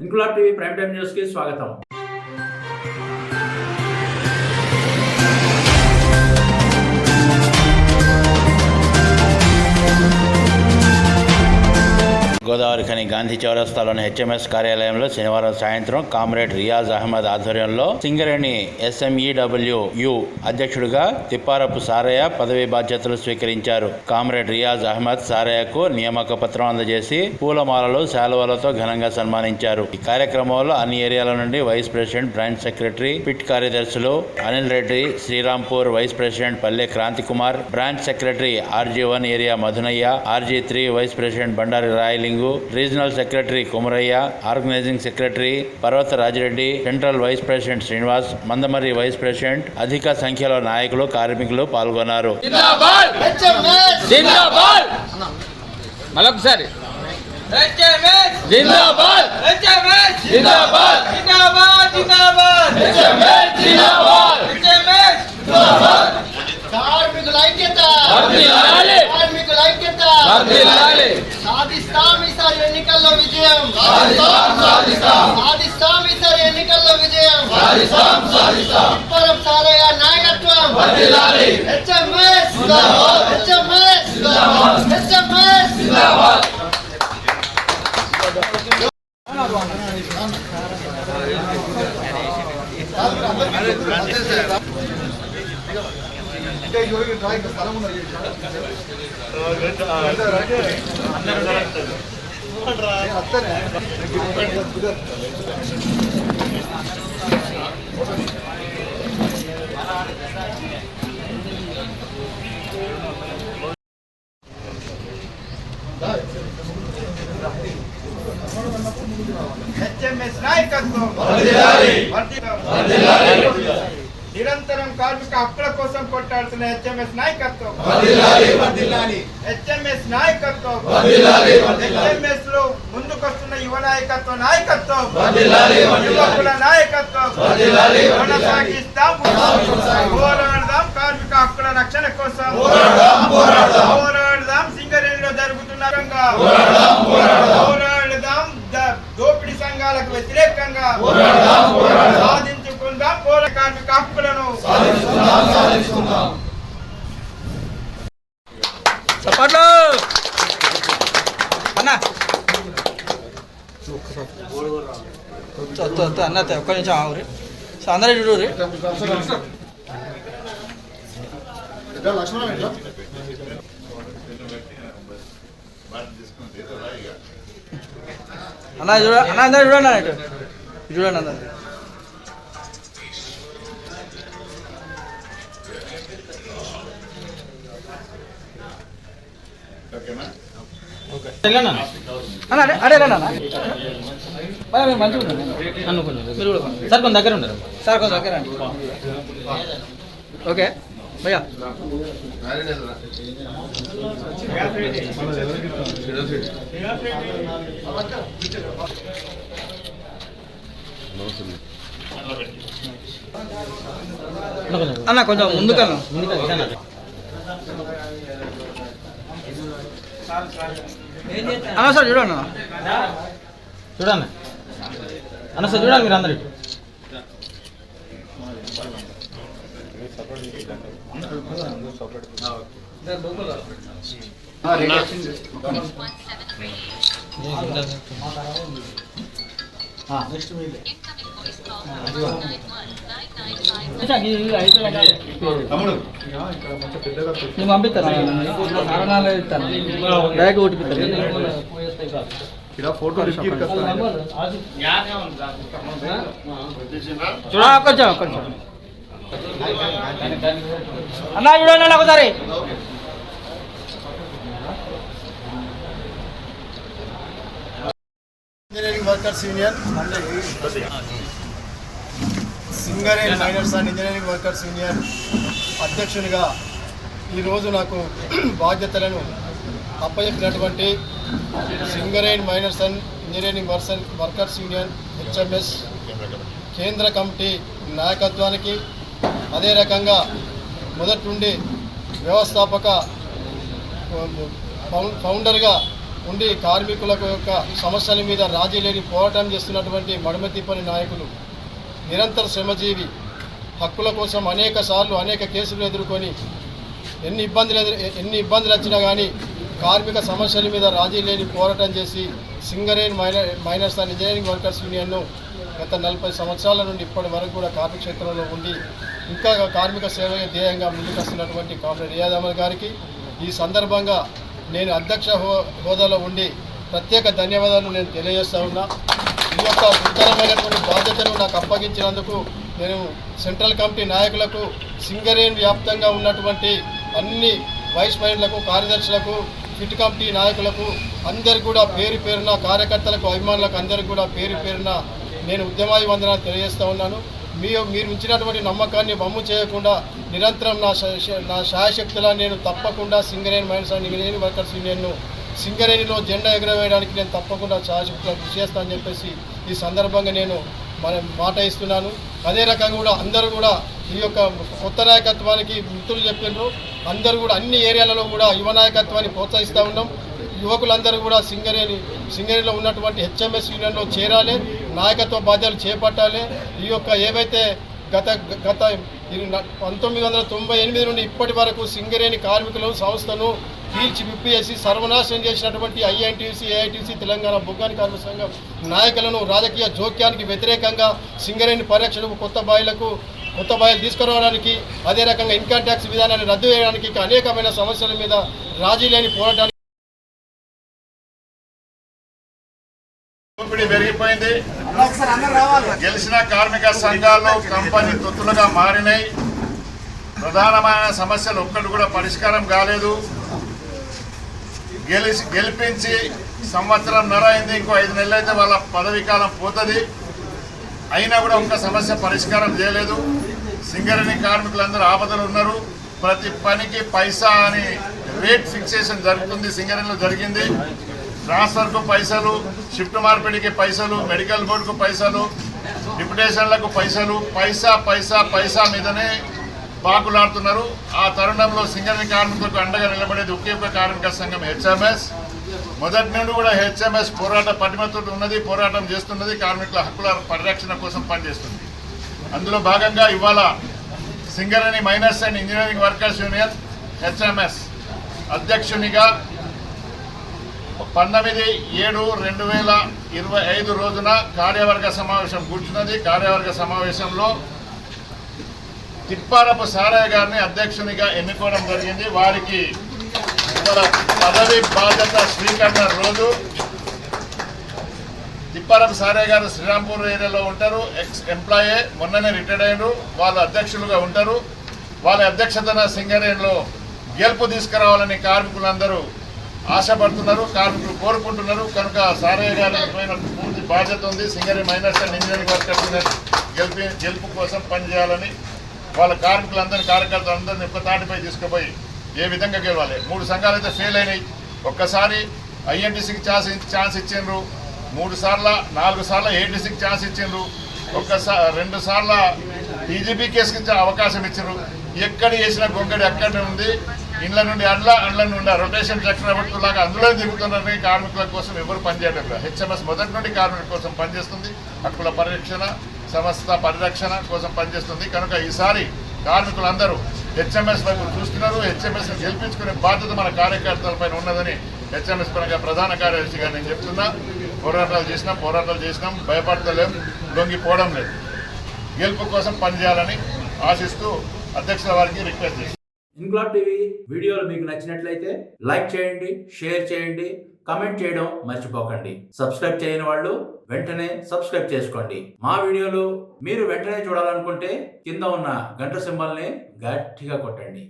Inquilab TV prime time news కి స్వాగతం. Godavarikhani Gandhi చౌరస్తాలోని HMS కార్యాలయంలో శనివారం సాయంత్రం కామ్రేడ్ రియాజ్ అహ్మద్ ఆధ్వర్యంలో సింగరేణి SMEWU అధ్యక్షుడిగా తిప్పారపు సారయ్య పదవీ బాధ్యతలు స్వీకరించారు. కామ్రేడ్ రియాజ్ అహ్మద్ సారయ్యకు నియామక పత్రం అందజేసి పూలమాలలు శాలువాలతో ఘనంగా సన్మానించారు. ఈ కార్యక్రమంలో అన్ని ఏరియాల నుండి vice president, branch secretary, pit కార్యదర్శులు Anil Reddy, Srirampur vice president Palle Kranthi Kumar, branch secretary RG1 area Madhunayya, RG3 vice president Bandari Rayaling, regional secretary Kumarayya, organising secretary Parvatha Rajireddy, central vice president Srinivas, Mandamarri vice president, అధిక సంఖ్యలో నాయకులు, కార్మికులు పాల్గొన్నారు. సాధిస్తాం ఈసారి ఎన్నికల్లో విజయం, సాధిస్తాం ఈసారి ఎన్నికల్లో విజయం. తిప్పారపు సారయ్య నాయకత్వం, హెచ్ఎంఎస్ హెచ్ఎంఎస్ హెచ్ఎంఎస్. హెచ్ఎంఎస్ నాయకత్వం, నిరంతరం కార్మిక హక్కుల కోసం కొట్టాడుతున్న హెచ్ఎంఎస్ నాయకత్వం, హెచ్ఎంఎస్ నాయకత్వం, హెచ్ఎంఎస్ లో ముందుకొస్తున్న యువ నాయకత్వం, యువకుల నాయకత్వం కొనసాగిస్తాం. పోరాడదాం కార్మిక హక్కుల రక్షణ కోసం, పోరాడదాం సింగరేణిలో జరుగుతున్న పోరాడదాం దోపిడీ సంఘాలకు వ్యతిరేకంగా, సాధించుకుందాం పౌర కార్మిక హక్కులను. చప్పట్లు అన్నా, అన్న ఒక్క నిమిషం ఆవురి, అందరూ చూడు అన్న, చూడ అన్న, అందరూ చూడండి అన్న, ఇటు చూడండి అందరు. అదే అదే మంచిగా మీరు సార్ కొంచెం దగ్గర ఉండరు సార్, కొంచెం దగ్గర అండి. ఓకే భయ్యా, అన్న కొంచెం ముందుకన్నా అన్న సార్ చూడండి చూడండి అన్న సార్ చూడండి మీరు అందరు. నేను పంపిస్తాను, ఇస్తాను డైరెక్ట్ ఓటిపిస్తాను. కొంచెం కొంచెం అన్నా చూడండి అన్న ఒకసారి. Engineering workers union, Singareni miners and engineering workers union అధ్యక్షునిగా ఈరోజు నాకు బాధ్యతలను అప్పచెప్పినటువంటి Singareni miners and engineering workers union HMS కేంద్ర కమిటీ నాయకత్వానికి, అదే రకంగా మొదటి నుండి వ్యవస్థాపక ఫౌండర్గా ఉండి కార్మికుల యొక్క సమస్యల మీద రాజీ లేని పోరాటం చేస్తున్నటువంటి మడమతిప్పని నాయకులు, నిరంతర శ్రమజీవి, హక్కుల కోసం అనేక కేసులు ఎదుర్కొని ఎన్ని ఇబ్బందులు వచ్చినా కానీ కార్మిక సమస్యల మీద రాజీ లేని పోరాటం చేసి Singareni miners and engineering workers యూనియన్ను గత 40 సంవత్సరాల నుండి ఇప్పటి వరకు కూడా కార్మిక క్షేత్రంలో ఉండి ఇంకా కార్మిక సేవ ధ్యేయంగా ముందుకొస్తున్నటువంటి కామ్రేడ్ రియాజ్ అహ్మద్ గారికి ఈ సందర్భంగా నేను అధ్యక్ష హోదాలో ఉండి ప్రత్యేక ధన్యవాదాలు నేను తెలియజేస్తా ఉన్నా. ఈ యొక్క గురుతరమైనటువంటి బాధ్యతను నాకు అప్పగించినందుకు నేను సెంట్రల్ కమిటీ నాయకులకు, సింగరేణి వ్యాప్తంగా ఉన్నటువంటి అన్ని వైస్ ప్రెసిడెంట్లకు, కార్యదర్శులకు, ఫిట్ కమిటీ నాయకులకు అందరికీ కూడా పేరు పేరున, కార్యకర్తలకు, అభిమానులకు అందరికీ కూడా పేరు పేరున నేను ఉద్యమాభివందనాలు తెలియజేస్తూ ఉన్నాను. మీరు ఉంచినటువంటి నమ్మకాన్ని వమ్ము చేయకుండా నిరంతరం నా శాయశక్తులా నేను తప్పకుండా Singareni miners and engineering workers యూనియన్ను సింగరేణిలో జెండా ఎగురవేయడానికి నేను తప్పకుండా శాయశక్తులా కృషి చేస్తానని చెప్పేసి ఈ సందర్భంగా నేను మాట ఇస్తున్నాను. అదే రకంగా కూడా అందరూ కూడా ఈ యొక్క కొత్త నాయకత్వానికి మిత్రులు చెప్పినారు, అందరూ కూడా అన్ని ఏరియాలలో కూడా యువ నాయకత్వాన్ని ప్రోత్సహిస్తూ ఉన్నాం. యువకులందరూ కూడా సింగరేణిలో ఉన్నటువంటి హెచ్ఎంఎస్ యూనియన్లో చేరాలి, నాయకత్వ బాధ్యతలు చేపట్టాలి. ఈ యొక్క ఏవైతే గత 1998 నుండి ఇప్పటి వరకు సింగరేణి కార్మికుల సంస్థను విప్పేసి సర్వనాశనం చేసినటువంటి ఐఎన్టీసీ, ఏఐటీసీ, తెలంగాణ బొగ్గాని కార్మిక సంఘం నాయకులను రాజకీయ జోక్యానికి వ్యతిరేకంగా సింగరేణి పరిరక్షణకు కొత్త బాయిలు తీసుకురావడానికి, అదే రకంగా ఇన్కమ్ ట్యాక్స్ విధానాన్ని రద్దు చేయడానికి, అనేకమైన సమస్యల మీద రాజీ లేని పోరాటానికి పెరిగిపోయింది. గెలిచిన కార్మిక సంఘాలు కంపెనీ తొత్తులుగా మారినాయి. ప్రధానమైన సమస్యలు ఒక్కటి కూడా పరిష్కారం కాలేదు. గెలిపించి సంవత్సరంన్నర అయింది, ఇంకో 5 నెలలు అయితే వాళ్ళ పదవీ కాలం పోతుంది. అయినా కూడా ఒక్క సమస్య పరిష్కారం చేయలేదు. సింగరేణి కార్మికులందరూ ఆపదలు ఉన్నారు. ప్రతి పనికి పైసా అని రేట్ ఫిక్సేషన్ జరుగుతుంది. సింగరేణిలో జరిగింది. ట్రాన్స్ఫర్కు పైసలు, షిఫ్ట్ మార్పిడికి పైసలు, మెడికల్ బోర్డుకు పైసలు, డిప్యుటేషన్లకు పైసలు, పైసా మీదనే పాకులాడుతున్నారు. ఆ తరుణంలో సింగరేణి కార్మికులకు అండగా నిలబడేది ఒకే ఒక కార్మిక సంఘం హెచ్ఎంఎస్. మొదటి నుండి కూడా హెచ్ఎంఎస్ పోరాట పటిమతో ఉన్నది, పోరాటం చేస్తున్నది, కార్మికుల హక్కుల పరిరక్షణ కోసం పనిచేస్తుంది. అందులో భాగంగా ఇవాళ Singareni miners and engineering workers union HMS అధ్యక్షునిగా 19/7/2025 రోజున కార్యవర్గ సమావేశం కూర్చున్నది. కార్యవర్గ సమావేశంలో తిప్పారపు సారయ్య గారిని అధ్యక్షునిగా ఎన్నుకోవడం జరిగింది. వారికి పదవి బాధ్యత స్వీకరణ రోజు తిప్పారపు సారయ్య గారు శ్రీరాంపూర్ ఏరియాలో ఉంటారు. ఎక్స్ ఎంప్లాయే, మొన్ననే రిటైర్డ్ అయ్యారు. వాళ్ళు అధ్యక్షులుగా ఉంటారు. వాళ్ళ అధ్యక్షతన సింగరేణిలో గెలుపు తీసుకురావాలని కార్మికులందరూ ఆశపడుతున్నారు, కార్మికులు కోరుకుంటున్నారు. కనుక సారయ్య గారి పూర్తి బాధ్యత ఉంది. Singareni miners and engineering workers గెలుపు కోసం పనిచేయాలని వాళ్ళ కార్మికులందరినీ, కార్యకర్తలందరినీ ఒక్క తాటిపై తీసుకుపోయి ఏ విధంగా గెలవాలి. 3 సంఘాలు అయితే ఫెయిల్ అయినాయి. ఒక్కసారి ఐఎన్టీసీకి ఛాన్స్ ఇచ్చిండ్రు, 4 సార్లు ఏటీసీకి ఛాన్స్ ఇచ్చిండ్రు, 2 సార్లు టీజీపీ కేసుకి అవకాశం ఇచ్చిండ్రు. ఎక్కడ చేసిన గొంగడి అక్కడనే ఉంది. ఇండ్ల నుండి అండ్ల నుండి రొటేషన్ చక్రవర్తులాగా అందులో తిరుగుతున్నారని కార్మికుల కోసం ఎవరు పనిచేయడం లేదు. హెచ్ఎంఎస్ మొదటి నుండి కార్మికుల కోసం పనిచేస్తుంది. హక్కుల పరిరక్షణ, సంస్థ పరిరక్షణ కోసం పనిచేస్తుంది. కనుక ఈసారి కార్మికులందరూ హెచ్ఎంఎస్ వైపు చూస్తున్నారు. హెచ్ఎంఎస్ని గెలిపించుకునే బాధ్యత మన కార్యకర్తలపైన ఉన్నదని హెచ్ఎంఎస్ పరంగా ప్రధాన కార్యదర్శిగా నేను చెప్తున్నా. పోరాటాలు చేసినాం, భయపడతలేం, లొంగిపోవడం లేదు. గెలుపు కోసం పనిచేయాలని ఆశిస్తూ అధ్యక్షుల వారికి రిక్వెస్ట్ చేస్తాను. ఇన్క్లాబ్ టీవీ వీడియోలు మీకు నచ్చినట్లయితే లైక్ చేయండి, షేర్ చేయండి, కమెంట్ చేయడం మర్చిపోకండి. సబ్స్క్రైబ్ చేయని వాళ్ళు వెంటనే సబ్స్క్రైబ్ చేసుకోండి. మా వీడియోలు మీరు వెంటనే చూడాలనుకుంటే కింద ఉన్న గంట సింబల్ని గట్టిగా కొట్టండి.